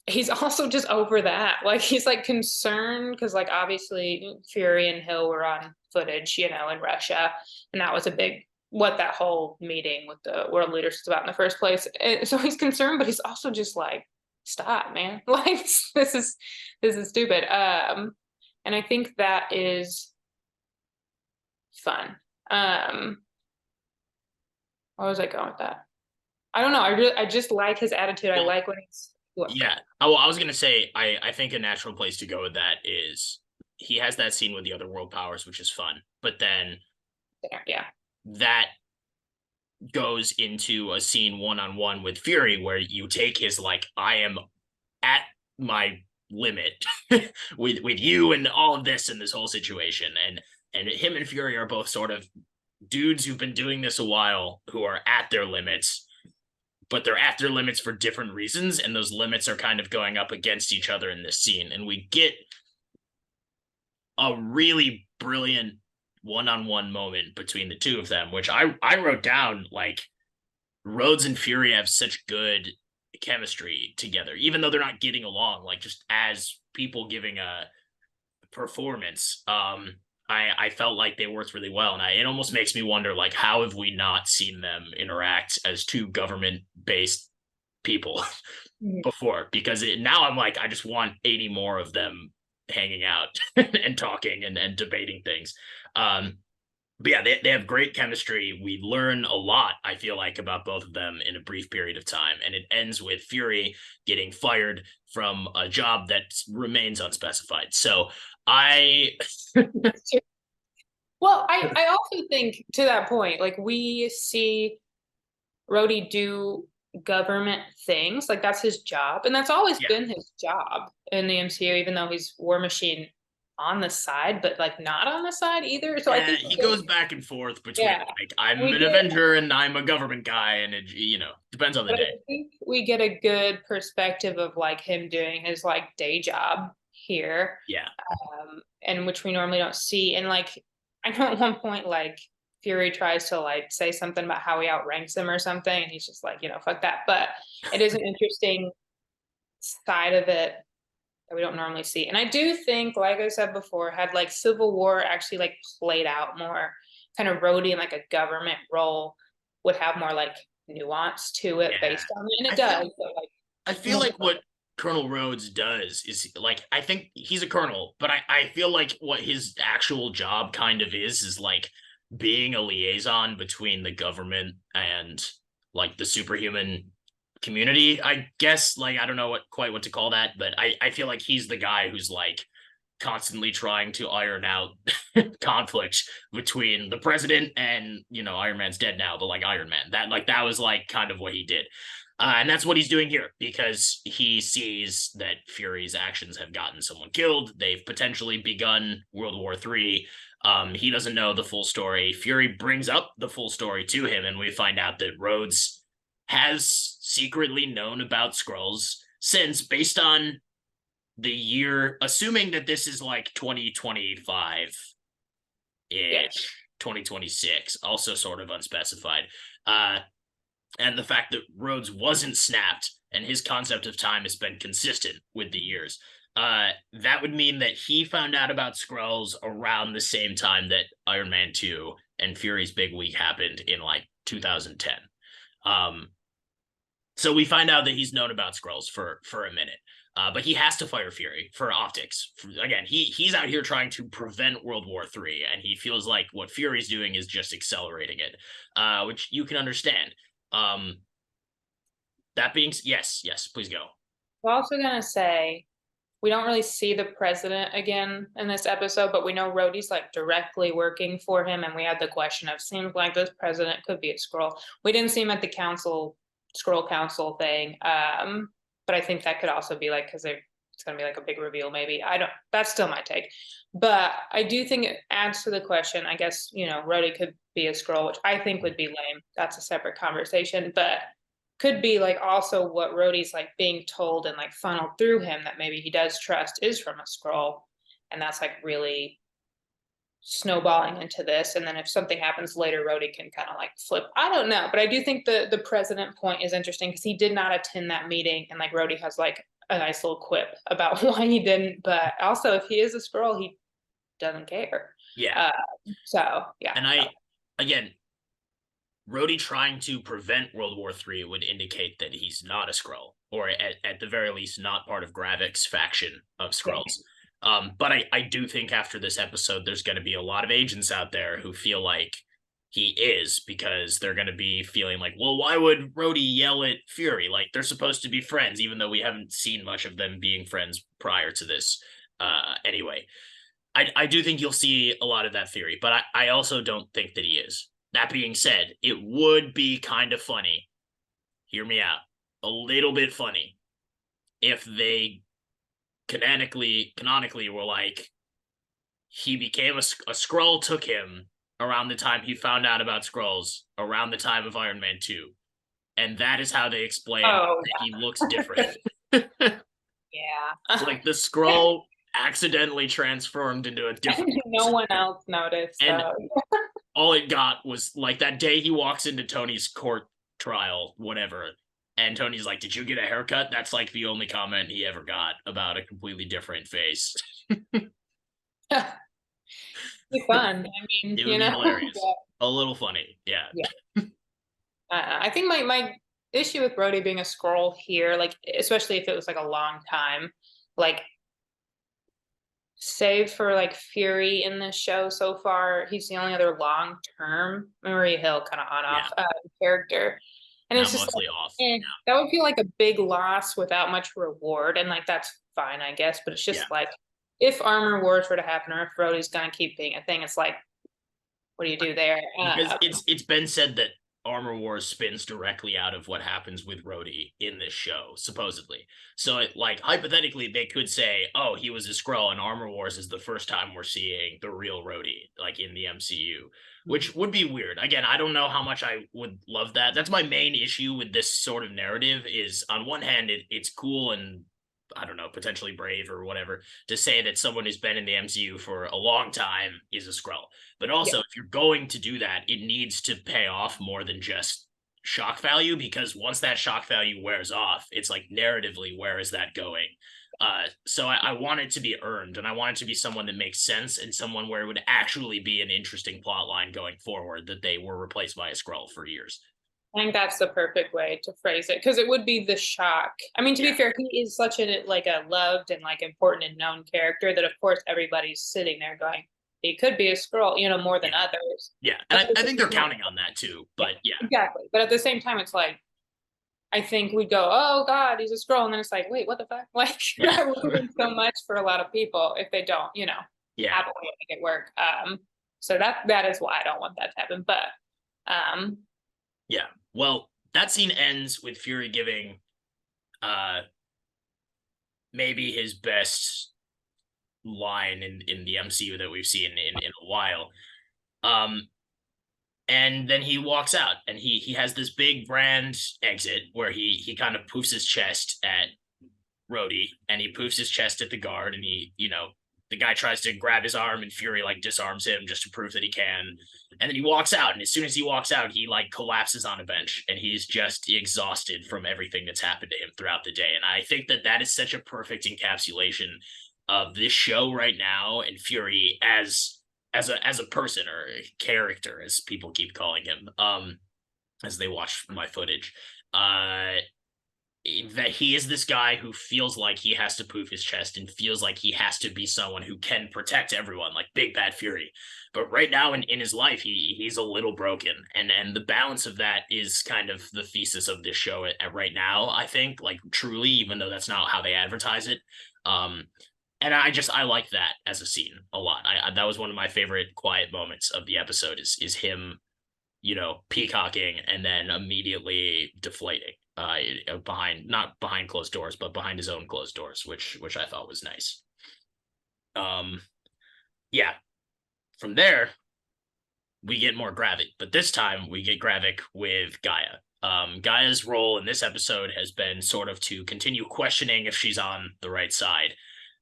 he's also just over that. Like he's like concerned because like obviously Fury and Hill were on footage, in Russia, and that was a big what that whole meeting with the world leaders was about in the first place. And so he's concerned, but he's also just like, stop, man. Like this is stupid. And I think that is fun. Where was I going with that? I don't know. I just like his attitude. I like when he's Yeah. Oh, I was gonna say, I think a natural place to go with that is he has that scene with the other world powers, which is fun, but then yeah. that goes into a scene one-on-one with Fury where you take his, like, I am at my limit with you and all of this and this whole situation, and him and Fury are both sort of dudes who've been doing this a while, who are at their limits, but they're at their limits for different reasons, and those limits are kind of going up against each other in this scene, and we get a really brilliant one-on-one moment between the two of them, which I wrote down, like, Rhodes and Fury have such good chemistry together, even though they're not getting along, like just as people giving a performance. I felt like they worked really well, and it almost makes me wonder, like, how have we not seen them interact as two government-based people before? Because now I'm like, I just want 80 more of them hanging out and talking and debating things. But yeah, they have great chemistry. We learn a lot, I feel like, about both of them in a brief period of time. And it ends with Fury getting fired from a job that remains unspecified. So Well, I also think, to that point, like, we see Rhodey do government things, like that's his job, and that's always been his job in the MCU, even though he's War Machine on the side, but like not on the side either. So I think he goes back and forth between like, I'm We an get- Avenger and I'm a government guy, and it depends on the but I day. think we get a good perspective of like him doing his like day job here, Yeah. and which we normally don't see. And like, I know at one point, like, Fury tries to like say something about how he outranks him or something, and he's just like, fuck that. But it is an interesting side of it that we don't normally see. And I do think, like I said before, had like Civil War actually like played out more, kind of Rhodey in like a government role would have more like nuance to it based on it. And it does. I feel like what Colonel Rhodes does is, like, I think he's a colonel, but I feel like what his actual job kind of is like being a liaison between the government and like the superhuman community, I guess. Like, I don't know quite what to call that, but I feel like he's the guy who's like constantly trying to iron out conflict between the president and Iron Man's dead now, but like Iron Man, that was like kind of what he did. And that's what he's doing here, because he sees that Fury's actions have gotten someone killed. They've potentially begun World War III. He doesn't know the full story. Fury brings up the full story to him, and we find out that Rhodes has secretly known about Skrulls since, based on the year, assuming that this is like 2025-ish, 2026, also sort of unspecified. And the fact that Rhodes wasn't snapped and his concept of time has been consistent with the years. That would mean that he found out about Skrulls around the same time that Iron Man 2 and Fury's Big Week happened in like 2010. So we find out that he's known about Skrulls for a minute. But he has to fire Fury for optics. Again, he's out here trying to prevent World War III, and he feels like what Fury's doing is just accelerating it, which you can understand. That being, yes, please go. We're also gonna say we don't really see the president again in this episode, but we know Rhodey's like directly working for him, and we had the question of, seems like this president could be a Skrull. We didn't see him at the Skrull council thing, but I think that could also be like, because it's gonna be like a big reveal, maybe. That's still my take, but I do think it adds to the question. I guess Rhodey could be a Skrull, which I think would be lame. That's a separate conversation, but could be like also what Rhodey's like being told and like funneled through him that maybe he does trust is from a Skrull, and that's like really snowballing into this. And then if something happens later, Rhodey can kind of like flip. I don't know, but I do think the president point is interesting, because he did not attend that meeting, and like Rhodey has like a nice little quip about why he didn't. But also, if he is a Skrull, he doesn't care. Yeah. So yeah. And again, Rhodey trying to prevent World War III would indicate that he's not a Skrull, or at the very least not part of Gravik's faction of Skrulls. But I do think after this episode, there's going to be a lot of agents out there who feel like he is, because they're going to be feeling like, well, why would Rhodey yell at Fury? Like, they're supposed to be friends, even though we haven't seen much of them being friends prior to this. Anyway, I do think you'll see a lot of that theory, but I also don't think that he is. That being said, it would be kind of funny, hear me out, a little bit funny, if they canonically were like, he became a Skrull, took him around the time he found out about Skrulls, around the time of Iron Man 2. And that is how they explain that he looks different. Yeah. Like the Skrull accidentally transformed into a different No one else noticed. And all it got was like that day he walks into Tony's court trial, whatever, And Tony's like, "Did you get a haircut?" That's like the only comment he ever got about a completely different face. Be fun. I mean, It would be hilarious. A little funny. Yeah. I think my issue with Brody being a scroll here, like especially if it was like a long time, like save for like Fury in this show so far, he's the only other long term Maria Hill kind of on off character, and Now it's just mostly like, off. that would feel like a big loss without much reward, and like that's fine, I guess, but it's just like if Armor Wars were to happen, or if Brody's gonna keep being a thing, it's like, what do you do there? Because it's been said that Armor Wars spins directly out of what happens with Rhodey in this show, supposedly. So, like, hypothetically, they could say, "Oh, he was a Skrull, and Armor Wars is the first time we're seeing the real Rhodey, like in the MCU," which would be weird. Again, I don't know how much I would love that. That's my main issue with this sort of narrative. Is on one hand, it's cool and I don't know, potentially brave or whatever, to say that someone who's been in the MCU for a long time is a Skrull. But also, if you're going to do that, it needs to pay off more than just shock value, because once that shock value wears off, it's like narratively, where is that going? So I want it to be earned, and I want it to be someone that makes sense and someone where it would actually be an interesting plot line going forward, that they were replaced by a Skrull for years. I think that's the perfect way to phrase it, because it would be the shock. I mean, to be fair, he is such a like a loved and like important and known character that of course everybody's sitting there going, he could be a Skrull, you know, more than others. Yeah, and I think they're counting on that too. But exactly. But at the same time, it's like, I think we'd go, oh God, he's a Skrull, and then it's like, wait, what the fuck? Like that would mean so much for a lot of people if they don't, you know, have a way to make it work. So that is why I don't want that to happen. But yeah. Well, that scene ends with Fury giving maybe his best line in the MCU that we've seen in a while. And then he walks out, and he has this big grand exit where he kind of poofs his chest at Rhodey, and he poofs his chest at the guard, and he, you know, the guy tries to grab his arm, and Fury like disarms him just to prove that he can. And then he walks out, and as soon as he walks out, he like collapses on a bench, and he's just exhausted from everything that's happened to him throughout the day. And I think that is such a perfect encapsulation of this show right now, and Fury as a person, or a character, as people keep calling him, as they watch my footage. That he is this guy who feels like he has to poof his chest and feels like he has to be someone who can protect everyone, like Big Bad Fury. But right now in his life, he's a little broken. And the balance of that is kind of the thesis of this show at right now, I think, like truly, even though that's not how they advertise it. And I like that as a scene a lot. That was one of my favorite quiet moments of the episode is him, you know, peacocking and then immediately deflating. Not behind closed doors, but behind his own closed doors, which I thought was nice. Yeah. From there, we get more Gravik, but this time we get Gravik with Gaia. Gaia's role in this episode has been sort of to continue questioning if she's on the right side.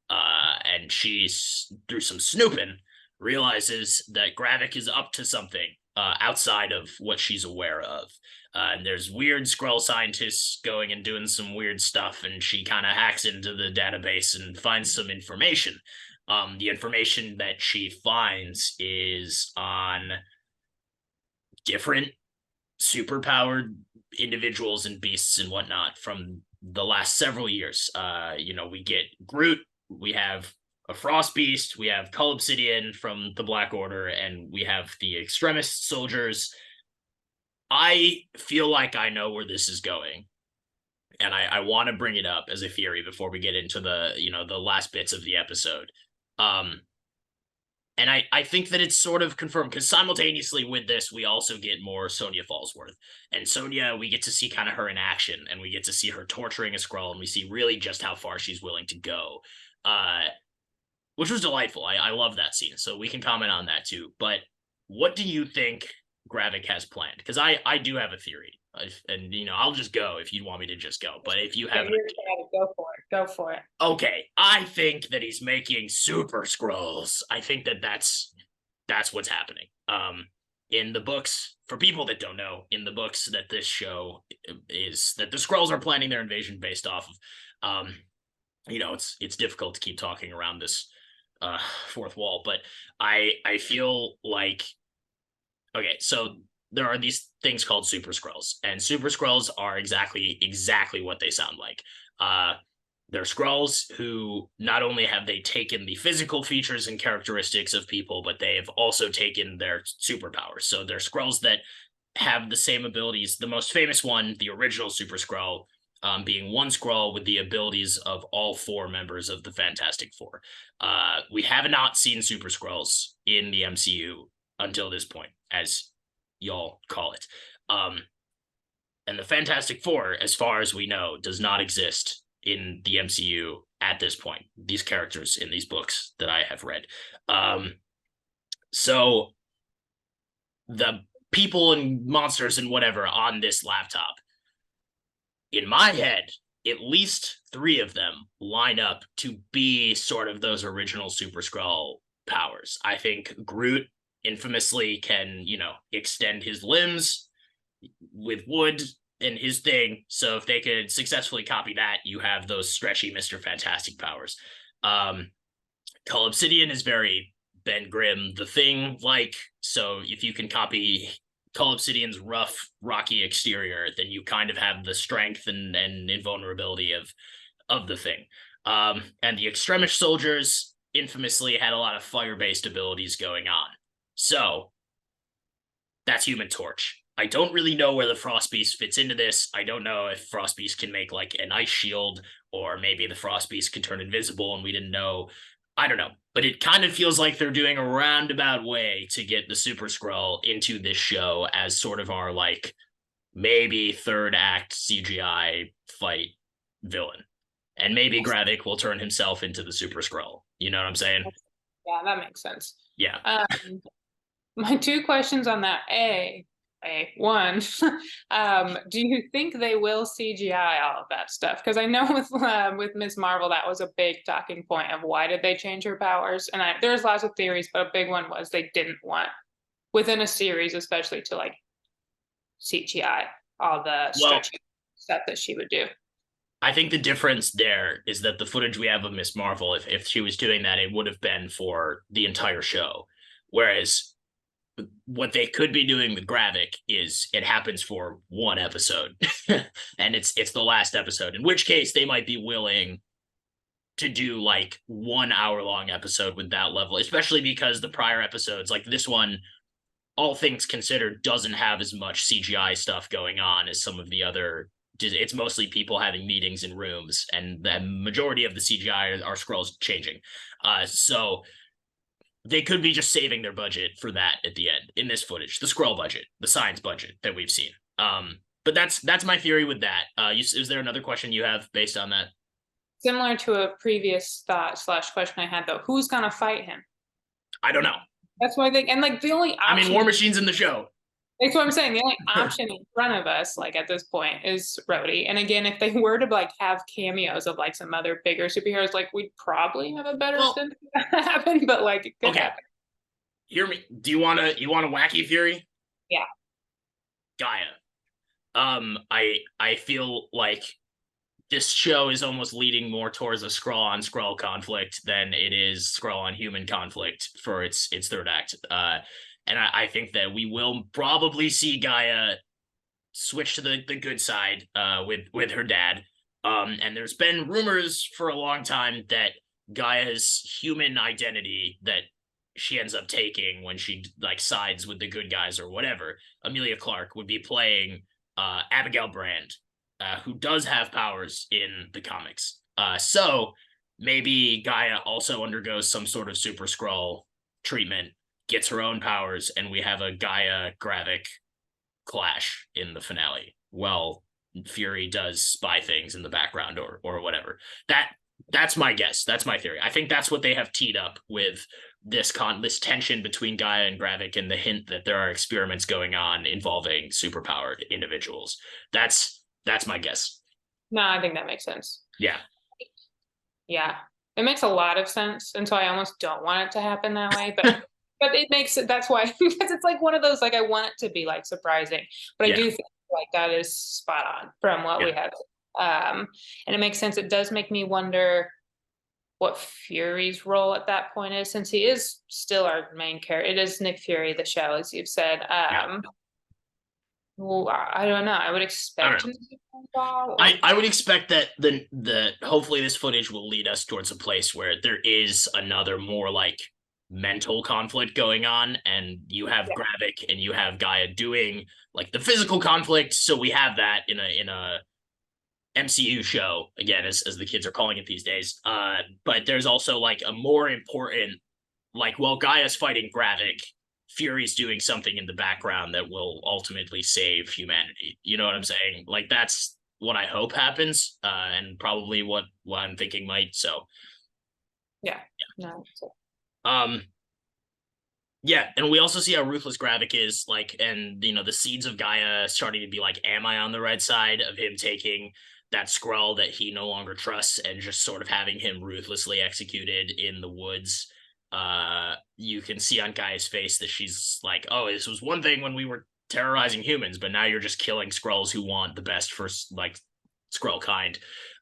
And she's, through some snooping, realizes that Gravik is up to something outside of what she's aware of. And there's weird Skrull scientists going and doing some weird stuff, and she kind of hacks into the database and finds some information. The information that she finds is on different superpowered individuals and beasts and whatnot from the last several years. You know, we get Groot, we have a Frost Beast, we have Cull Obsidian from the Black Order, and we have the Extremist soldiers. I feel like I know where this is going, and I want to bring it up as a theory before we get into the, you know, the last bits of the episode. And I think that it's sort of confirmed, because simultaneously with this, we also get more Sonya Fallsworth. And Sonya, we get to see kind of her in action, and we get to see her torturing a Skrull, and we see really just how far she's willing to go, which was delightful. I love that scene, so we can comment on that too. But what do you think Gravik has planned? Because I do have a theory, and you know, I'll just go if you want me to just go. But if you have, go for it. Okay, I think that he's making super Skrulls. I think that's what's happening. in the books, for people that don't know, in the books that this show is, that the Skrulls are planning their invasion based off of, it's difficult to keep talking around this fourth wall, but I feel like, okay, so there are these things called Super Skrulls, and Super Skrulls are exactly what they sound like. They're Skrulls who not only have they taken the physical features and characteristics of people, but they have also taken their superpowers. So they're Skrulls that have the same abilities. The most famous one, the original Super Skrull, being one Skrull with the abilities of all 4 members of the Fantastic Four. We have not seen Super Skrulls in the MCU until this point, as y'all call it. And the Fantastic Four, as far as we know, does not exist in the MCU at this point, these characters in these books that I have read. So the people and monsters and whatever on this laptop, in my head, at least 3 of them line up to be sort of those original Super Skrull powers. I think Groot infamously can, extend his limbs with wood and his thing. So if they could successfully copy that, you have those stretchy Mr. Fantastic powers. Cull Obsidian is very Ben Grimm, the Thing like. So if you can copy Cull Obsidian's rough, rocky exterior, then you kind of have the strength and invulnerability of the Thing. And the Extremis soldiers infamously had a lot of fire-based abilities going on. So that's Human Torch. I don't really know where the Frost Beast fits into this. I don't know if Frost Beast can make like an ice shield, or maybe the Frost Beast can turn invisible and we didn't know. I don't know. But it kind of feels like they're doing a roundabout way to get the Super Skrull into this show as sort of our like maybe 3rd act CGI fight villain. And maybe Gravik will turn himself into the Super Skrull. You know what I'm saying? Yeah, that makes sense. Yeah. My 2 questions on that. One, do you think they will CGI all of that stuff? Because I know with Ms. Marvel, that was a big talking point of why did they change her powers? And there's lots of theories, but a big one was they didn't want, within a series especially, to like CGI all the stretching stuff that she would do. I think the difference there is that the footage we have of Ms. Marvel, if she was doing that, it would have been for the entire show. Whereas what they could be doing with Gravik is it happens for 1 episode and it's the last episode, in which case they might be willing to do like 1 hour-long episode with that level, especially because the prior episodes, like this one, all things considered, doesn't have as much CGI stuff going on as some of the other. It's mostly people having meetings in rooms, and the majority of the CGI are Skrulls changing. So they could be just saving their budget for that at the end in this footage, the Skrull budget, the science budget that we've seen. But that's my theory with that. Is there another question you have based on that? Similar to a previous thought / question I had though, who's gonna fight him? I don't know. That's why and like the only option, I mean, War Machine's in the show. That's what I'm saying. The only option in front of us, like at this point, is Rhodey. And again, if they were to like have cameos of like some other bigger superheroes, like we'd probably have a better sense of that happen. But like, it could happen. Hear me. Do you want a wacky theory? Yeah. Gaia. I feel like this show is almost leading more towards a Skrull on Skrull conflict than it is Skrull on human conflict for its 3rd act. And I think that we will probably see Gaia switch to the good side with her dad. And there's been rumors for a long time that Gaia's human identity that she ends up taking when she like sides with the good guys or whatever, Emilia Clarke would be playing Abigail Brand, who does have powers in the comics. So maybe Gaia also undergoes some sort of Super Skrull treatment, gets her own powers, and we have a Gaia Gravik clash in the finale. Well, Fury does spy things in the background or whatever. That's my guess. That's my theory. I think that's what they have teed up with this tension between Gaia and Gravik, and the hint that there are experiments going on involving superpowered individuals. That's my guess. No, I think that makes sense. Yeah. Yeah. It makes a lot of sense. And so I almost don't want it to happen that way, but But it makes it, that's why, because it's like one of those, like, I want it to be like surprising, but I Yeah. do think like that is spot on from what we have. And it makes sense. It does make me wonder what Fury's role at that point is, since he is still our main character. It is Nick Fury, the show, as you've said. Well, I don't know. I would expect him to be involved. I would expect that the hopefully this footage will lead us towards a place where there is another more like mental conflict going on, and you have Gravik and you have Gaia doing like the physical conflict. So we have that in a MCU show again, as the kids are calling it these days. But there's also like a more important, like, while Gaia's fighting Gravik, Fury's doing something in the background that will ultimately save humanity. You know what I'm saying? Like, that's what I hope happens, and probably what I'm thinking might. So, yeah. No. Yeah, and we also see how ruthless Gravik is, like, and the seeds of Gaia starting to be like, am I on the right side of him taking that Skrull that he no longer trusts and just sort of having him ruthlessly executed in the woods. You can see on Gaia's face that she's like, oh, this was one thing when we were terrorizing humans, but now you're just killing Skrulls who want the best for like Skrull kind.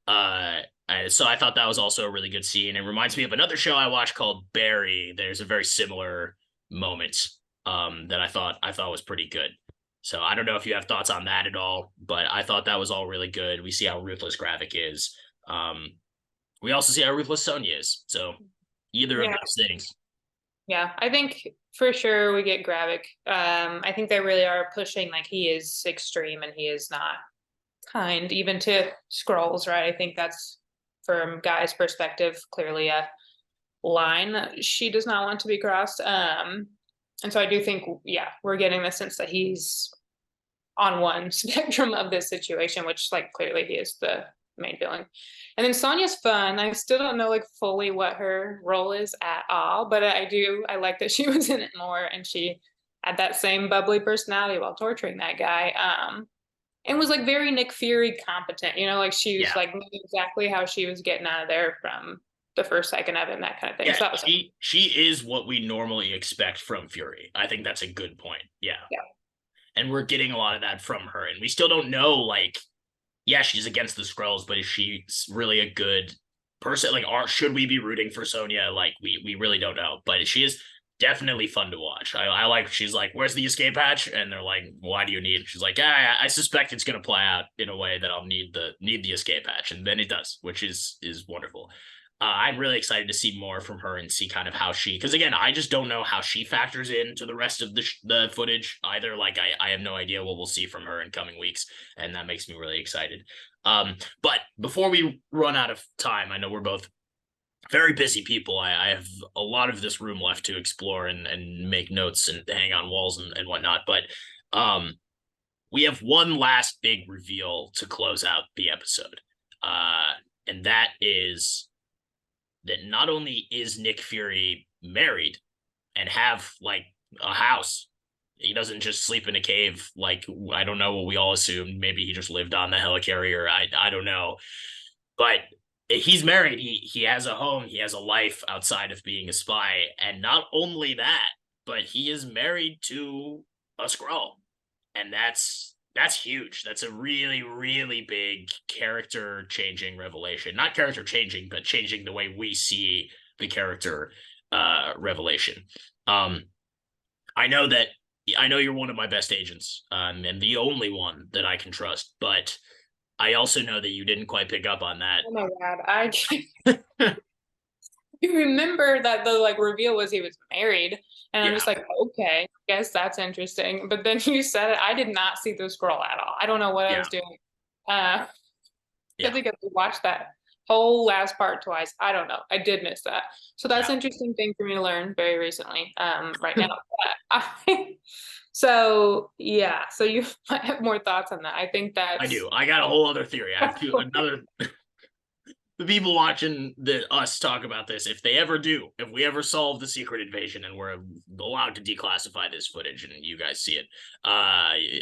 So I thought that was also a really good scene. It reminds me of another show I watched called Barry. There's a very similar moment that I thought was pretty good. So I don't know if you have thoughts on that at all, but I thought that was all really good. We see how ruthless Gravik is. We also see how ruthless Sonya is. So either of those things. Yeah, I think for sure we get Gravik. I think they really are pushing, like, he is extreme and he is not kind even to Skrulls, right? I think that's, from Guy's perspective, clearly a line that she does not want to be crossed. And so I do think, we're getting the sense that he's on one spectrum of this situation, which, like, clearly he is the main villain. And then Sonya's fun. I still don't know, like, fully what her role is at all, but I like that she was in it more, and she had that same bubbly personality while torturing that guy. And was, like, very Nick Fury competent, like, she was like, knew exactly how she was getting out of there from the first second of it, and that kind of thing. Yeah, so that was she is what we normally expect from Fury. I think that's a good point. Yeah. And we're getting a lot of that from her, and we still don't know, like, she's against the Skrulls, but is she really a good person? Like, should we be rooting for Sonya? Like, we really don't know, but she is definitely fun to watch. I like, she's like, where's the escape hatch? And they're like, why do you need it? She's like, I suspect it's going to play out in a way that I'll need the escape hatch. And then it does, which is wonderful. I'm really excited to see more from her and see kind of how she, because again, I just don't know how she factors into the rest of the footage either. Like, I have no idea what we'll see from her in coming weeks, and that makes me really excited. But before we run out of time, I know we're both very busy people. I have a lot of this room left to explore and make notes and hang on walls and whatnot. But we have one last big reveal to close out the episode. And that is that not only is Nick Fury married and have, like, a house, he doesn't just sleep in a cave. Like, I don't know what we all assumed. Maybe he just lived on the helicarrier. I don't know. But he's married. He has a home. He has a life outside of being a spy. And not only that, but he is married to a Skrull. And that's huge. That's a really, really big character changing revelation. Not character changing, but changing the way we see the character revelation. I know you're one of my best agents, and the only one that I can trust, but I also know that you didn't quite pick up on that. Oh my God. You remember that the, like, reveal was he was married, and I'm just like, okay, I guess that's interesting. But then you said it, I did not see the Skrull at all. I don't know what I was doing. I think I watched that whole last part twice. I don't know. I did miss that. So that's an interesting thing for me to learn very recently, right now. So you might have more thoughts on that. I think that I do. I got a whole other theory. I have another. The people watching us talk about this, if we ever solve the secret invasion and we're allowed to declassify this footage and you guys see it,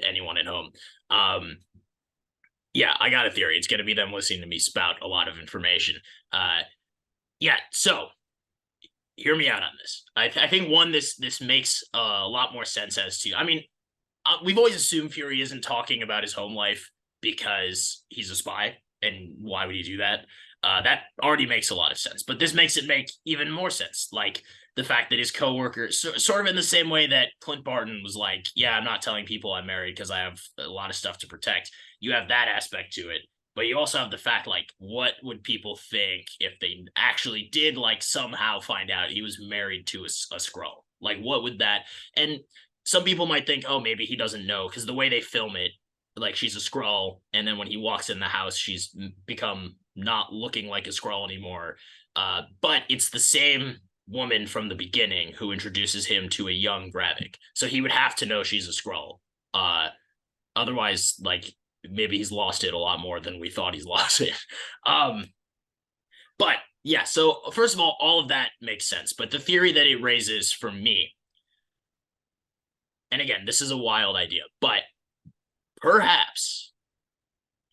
anyone at home, I got a theory. It's going to be them listening to me spout a lot of information. So hear me out on this. I think one, this makes a lot more sense as to. I mean, we've always assumed Fury isn't talking about his home life because he's a spy, and why would he do that? That already makes a lot of sense, but this makes it make even more sense. Like the fact that his coworker, sort of in the same way that Clint Barton was like, "Yeah, I'm not telling people I'm married because I have a lot of stuff to protect." You have that aspect to it, but you also have the fact, like, what would people think if they actually did, like, somehow find out he was married to a Skrull? Like, what would that? And some people might think, oh, maybe he doesn't know because the way they film it, like she's a Skrull, and then when he walks in the house, she's become not looking like a Skrull anymore. But it's the same woman from the beginning who introduces him to a young Gravik, so he would have to know she's a Skrull. Otherwise, like maybe he's lost it a lot more than we thought he's lost it. But yeah, so first of all of that makes sense. But the theory that it raises for me, and again, this is a wild idea, but perhaps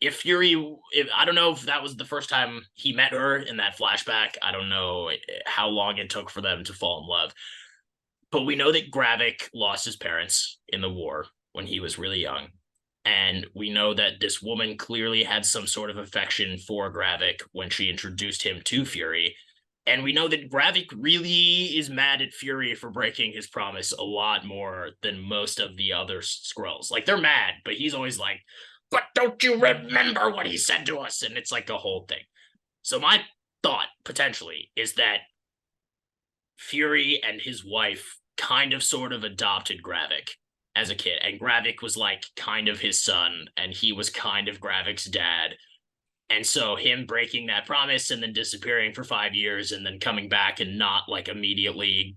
if I don't know if that was the first time he met her in that flashback. I don't know how long it took for them to fall in love. But we know that Gravik lost his parents in the war when he was really young. And we know that this woman clearly had some sort of affection for Gravik when she introduced him to Fury. And we know that Gravik really is mad at Fury for breaking his promise a lot more than most of the other Skrulls. Like, they're mad, but he's always like, but don't you remember what he said to us? And it's like a whole thing. So my thought, potentially, is that Fury and his wife kind of sort of adopted Gravik as a kid. And Gravik was like kind of his son, and he was kind of Gravik's dad. And so him breaking that promise and then disappearing for 5 years and then coming back and not like immediately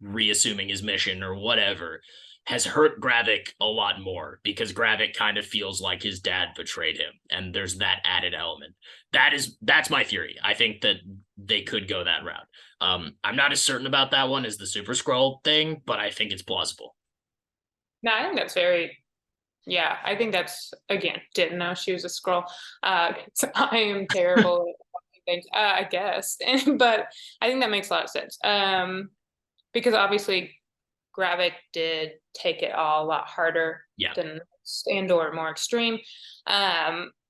reassuming his mission or whatever has hurt Gravik a lot more, because Gravik kind of feels like his dad betrayed him. And there's that added element. That's my theory. I think that they could go that route. I'm not as certain about that one as the Super Skrull thing, but I think it's plausible. No, I think that's very, yeah, I think that's, again, didn't know she was a Skrull. So I am terrible at things, I guess. But I think that makes a lot of sense. Because obviously Gravik did take it all a lot harder than and/or more extreme.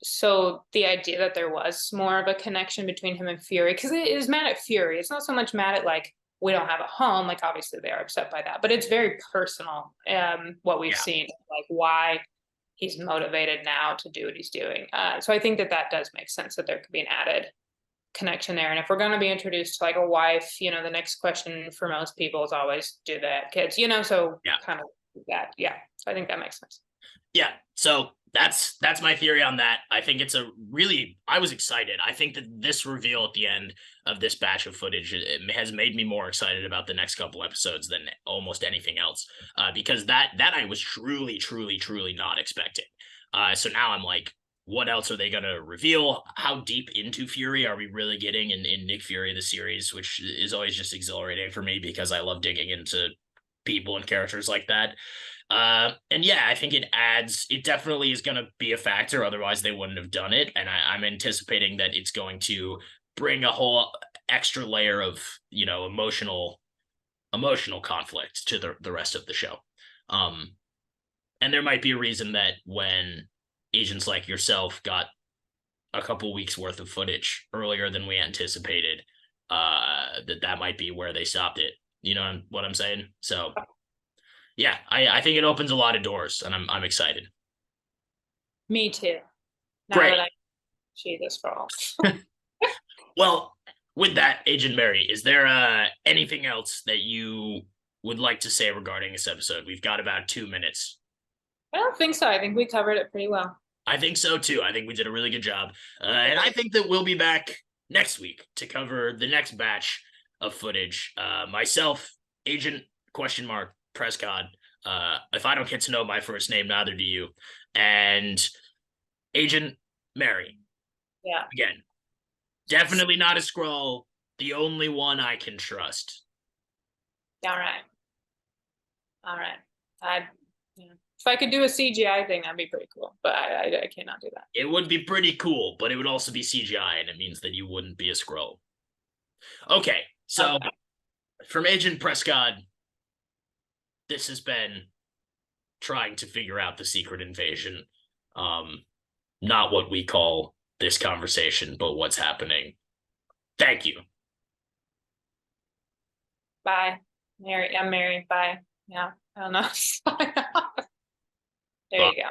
So the idea that there was more of a connection between him and Fury, because it is mad at Fury. It's not so much mad at like, we don't have a home. Like, obviously they are upset by that, but it's very personal. What we've seen, like why he's motivated now to do what he's doing. So I think that does make sense, that there could be an added connection there. And if we're going to be introduced to like a wife, the next question for most people is always, do they have kids? So kind of that. Yeah. So I think that makes sense. Yeah. So that's my theory on that. I think it's I was excited. I think that this reveal at the end of this batch of footage, it has made me more excited about the next couple episodes than almost anything else. Because that I was truly, truly, truly not expecting. So now I'm like, what else are they going to reveal? How deep into Fury are we really getting in Nick Fury, the series, which is always just exhilarating for me because I love digging into people and characters like that. And yeah, I think it definitely is going to be a factor. Otherwise they wouldn't have done it. And I'm anticipating that it's going to bring a whole extra layer of, emotional conflict to the rest of the show. And there might be a reason that when agents like yourself got a couple weeks worth of footage earlier than we anticipated, that might be where they stopped it. You know what I'm saying? So yeah, I think it opens a lot of doors, and I'm excited. Me too. Now Great. that I see this for all. Well, with that, Agent Mary, is there anything else that you would like to say regarding this episode? We've got about 2 minutes. I don't think so. I think we covered it pretty well. I think so too. I think we did a really good job. And I think that we'll be back next week to cover the next batch of footage. Myself, Agent Prescod. If I don't get to know my first name, neither do you. And Agent Mary. Yeah. Again, definitely not a Skrull. The only one I can trust. All right. If I could do a CGI thing, that'd be pretty cool. But I cannot do that. It would be pretty cool, but it would also be CGI, and it means that you wouldn't be a Skrull. Okay, so from Agent Prescod, this has been trying to figure out the secret invasion. Not what we call this conversation, but what's happening. Thank you. Bye. Mary, I'm Mary. Bye. Yeah, I don't know. There you go.